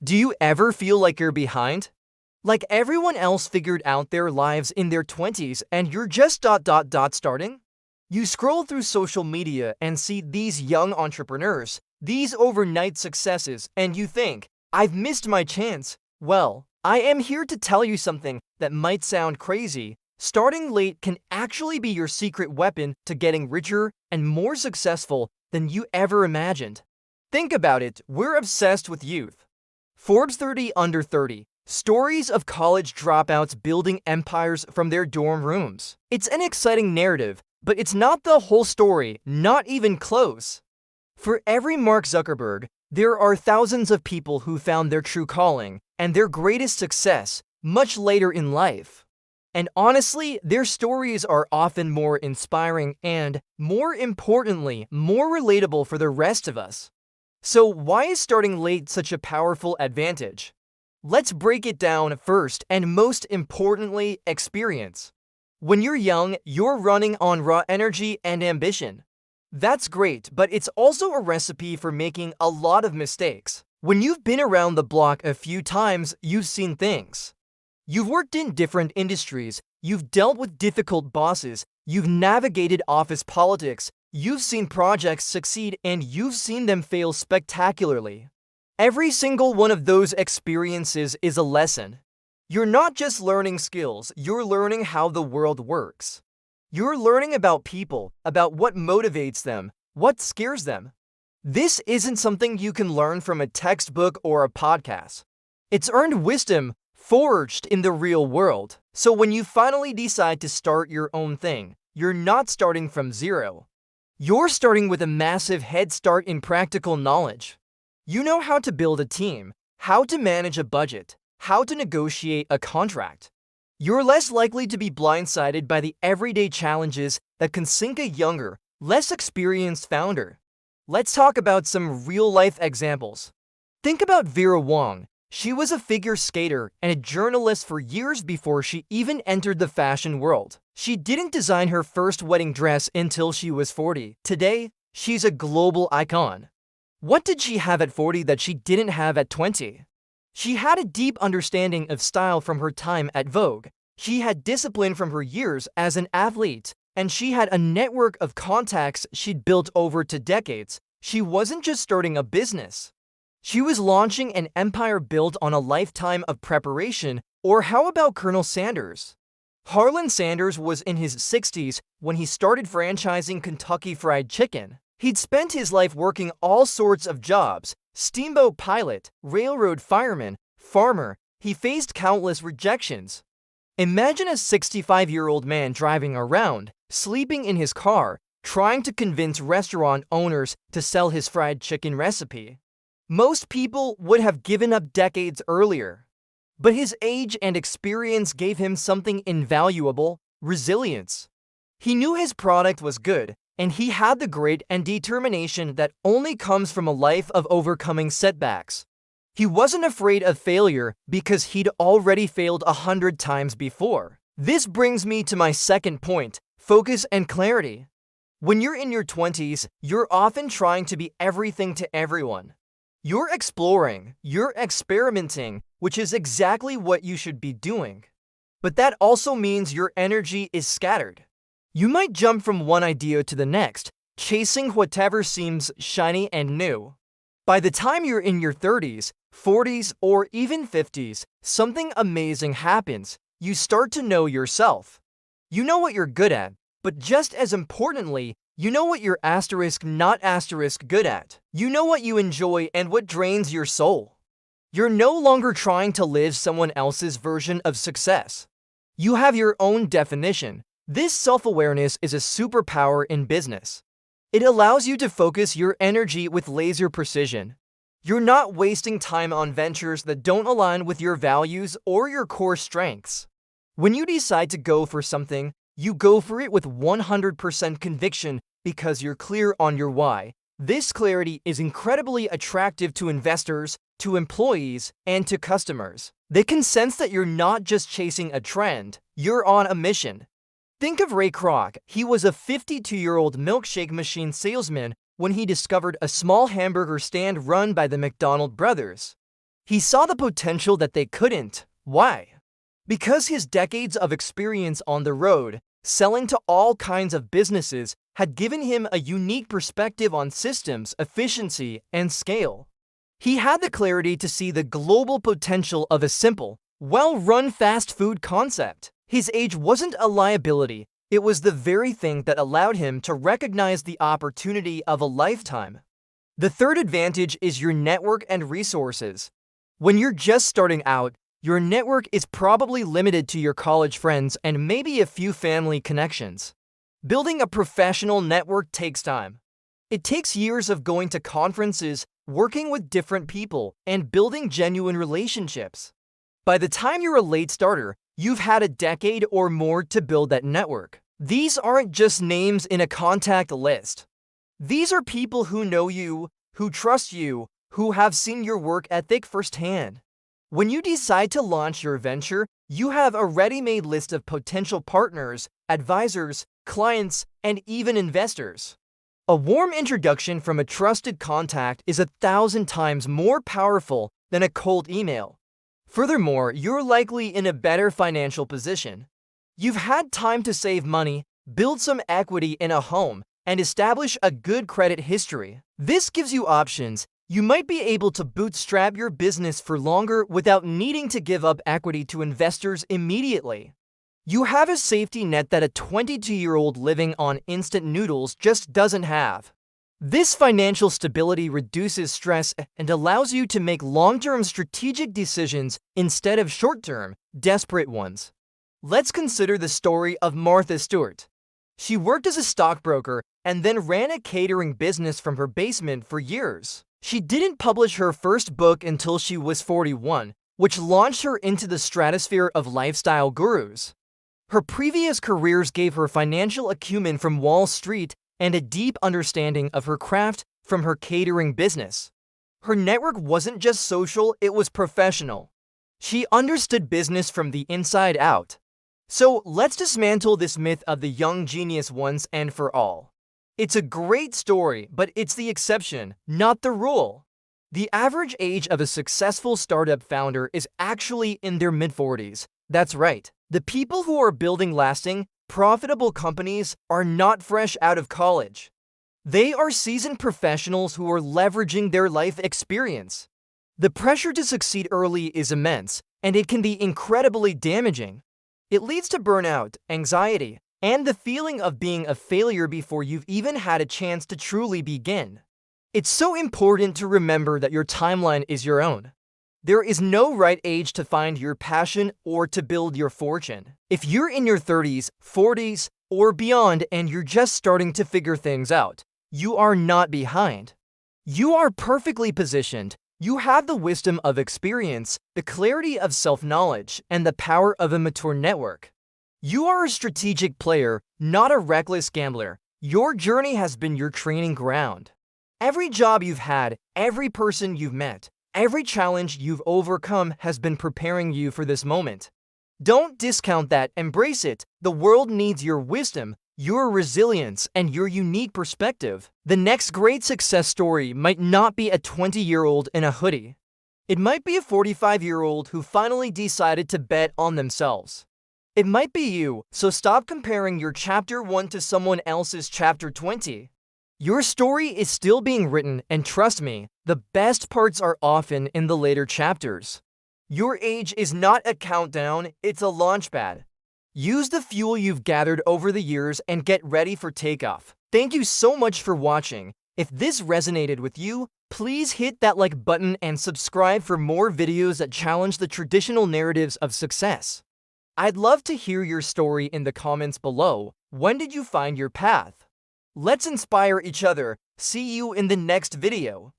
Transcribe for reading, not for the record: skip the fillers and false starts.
Do you ever feel like you're behind? Like everyone else figured out their lives in their 20s and you're just starting? You scroll through social media and see these young entrepreneurs, these overnight successes, and you think, I've missed my chance. Well, I am here to tell you something that might sound crazy. Starting late can actually be your secret weapon to getting richer and more successful than you ever imagined. Think about it, we're obsessed with youth. Forbes 30 Under 30. Stories of college dropouts building empires from their dorm rooms. It's an exciting narrative, but it's not the whole story, not even close. For every Mark Zuckerberg, there are thousands of people who found their true calling and their greatest success much later in life. And honestly, their stories are often more inspiring and, more importantly, more relatable for the rest of us. So why is starting late such a powerful advantage? Let's break it down first and most importantly, experience. When you're young, you're running on raw energy and ambition. That's great, but it's also a recipe for making a lot of mistakes. When you've been around the block a few times, you've seen things. You've worked in different industries, you've dealt with difficult bosses, you've navigated office politics, you've seen projects succeed and you've seen them fail spectacularly. Every single one of those experiences is a lesson. You're not just learning skills, you're learning how the world works. You're learning about people, about what motivates them, what scares them. This isn't something you can learn from a textbook or a podcast. It's earned wisdom forged in the real world. So when you finally decide to start your own thing, you're not starting from zero. You're starting with a massive head start in practical knowledge. You know how to build a team, how to manage a budget, how to negotiate a contract. You're less likely to be blindsided by the everyday challenges that can sink a younger, less experienced founder. Let's talk about some real-life examples. Think about Vera Wang. She was a figure skater and a journalist for years before she even entered the fashion world. She didn't design her first wedding dress until she was 40. Today, she's a global icon. What did she have at 40 that she didn't have at 20? She had a deep understanding of style from her time at Vogue. She had discipline from her years as an athlete, and she had a network of contacts she'd built over 2 decades. She wasn't just starting a business. She was launching an empire built on a lifetime of preparation. Or how about Colonel Sanders? Harlan Sanders was in his 60s when he started franchising Kentucky Fried Chicken. He'd spent his life working all sorts of jobs: steamboat pilot, railroad fireman, farmer. He faced countless rejections. Imagine a 65-year-old man driving around, sleeping in his car, trying to convince restaurant owners to sell his fried chicken recipe. Most people would have given up decades earlier. But his age and experience gave him something invaluable: resilience. He knew his product was good, and he had the grit and determination that only comes from a life of overcoming setbacks. He wasn't afraid of failure because he'd already failed 100 times before. This brings me to my second point: focus and clarity. When you're in your 20s, you're often trying to be everything to everyone. You're exploring, you're experimenting, which is exactly what you should be doing. But that also means your energy is scattered. You might jump from one idea to the next, chasing whatever seems shiny and new. By the time you're in your 30s, 40s, or even 50s, something amazing happens. You start to know yourself. You know what you're good at, but just as importantly, you know what you're not good at. You know what you enjoy and what drains your soul. You're no longer trying to live someone else's version of success. You have your own definition. This self-awareness is a superpower in business. It allows you to focus your energy with laser precision. You're not wasting time on ventures that don't align with your values or your core strengths. When you decide to go for something, you go for it with 100% conviction because you're clear on your why. This clarity is incredibly attractive to investors, to employees, and to customers. They can sense that you're not just chasing a trend, you're on a mission. Think of Ray Kroc. He was a 52-year-old milkshake machine salesman when he discovered a small hamburger stand run by the McDonald brothers. He saw the potential that they couldn't. Why? Because his decades of experience on the road, selling to all kinds of businesses, had given him a unique perspective on systems, efficiency, and scale. He had the clarity to see the global potential of a simple, well-run fast food concept. His age wasn't a liability, it was the very thing that allowed him to recognize the opportunity of a lifetime. The third advantage is your network and resources. When you're just starting out, your network is probably limited to your college friends and maybe a few family connections. Building a professional network takes time. It takes years of going to conferences, working with different people, and building genuine relationships. By the time you're a late starter, you've had a decade or more to build that network. These aren't just names in a contact list. These are people who know you, who trust you, who have seen your work ethic firsthand. When you decide to launch your venture, you have a ready-made list of potential partners, advisors, clients, and even investors. A warm introduction from a trusted contact is 1,000 times more powerful than a cold email. Furthermore, you're likely in a better financial position. You've had time to save money, build some equity in a home, and establish a good credit history. This gives you options. You might be able to bootstrap your business for longer without needing to give up equity to investors immediately. You have a safety net that a 22-year-old living on instant noodles just doesn't have. This financial stability reduces stress and allows you to make long-term strategic decisions instead of short-term, desperate ones. Let's consider the story of Martha Stewart. She worked as a stockbroker and then ran a catering business from her basement for years. She didn't publish her first book until she was 41, which launched her into the stratosphere of lifestyle gurus. Her previous careers gave her financial acumen from Wall Street and a deep understanding of her craft from her catering business. Her network wasn't just social, it was professional. She understood business from the inside out. So let's dismantle this myth of the young genius once and for all. It's a great story, but it's the exception, not the rule. The average age of a successful startup founder is actually in their mid-40s. That's right. The people who are building lasting, profitable companies are not fresh out of college. They are seasoned professionals who are leveraging their life experience. The pressure to succeed early is immense, and it can be incredibly damaging. It leads to burnout, anxiety, and the feeling of being a failure before you've even had a chance to truly begin. It's so important to remember that your timeline is your own. There is no right age to find your passion or to build your fortune. If you're in your 30s, 40s, or beyond and you're just starting to figure things out, you are not behind. You are perfectly positioned. You have the wisdom of experience, the clarity of self-knowledge, and the power of a mature network. You are a strategic player, not a reckless gambler. Your journey has been your training ground. Every job you've had, every person you've met, every challenge you've overcome has been preparing you for this moment. Don't discount that, embrace it. The world needs your wisdom, your resilience, and your unique perspective. The next great success story might not be a 20-year-old in a hoodie. It might be a 45-year-old who finally decided to bet on themselves. It might be you, so stop comparing your chapter 1 to someone else's chapter 20. Your story is still being written, and trust me, the best parts are often in the later chapters. Your age is not a countdown, it's a launchpad. Use the fuel you've gathered over the years and get ready for takeoff. Thank you so much for watching. If this resonated with you, please hit that like button and subscribe for more videos that challenge the traditional narratives of success. I'd love to hear your story in the comments below. When did you find your path? Let's inspire each other. See you in the next video.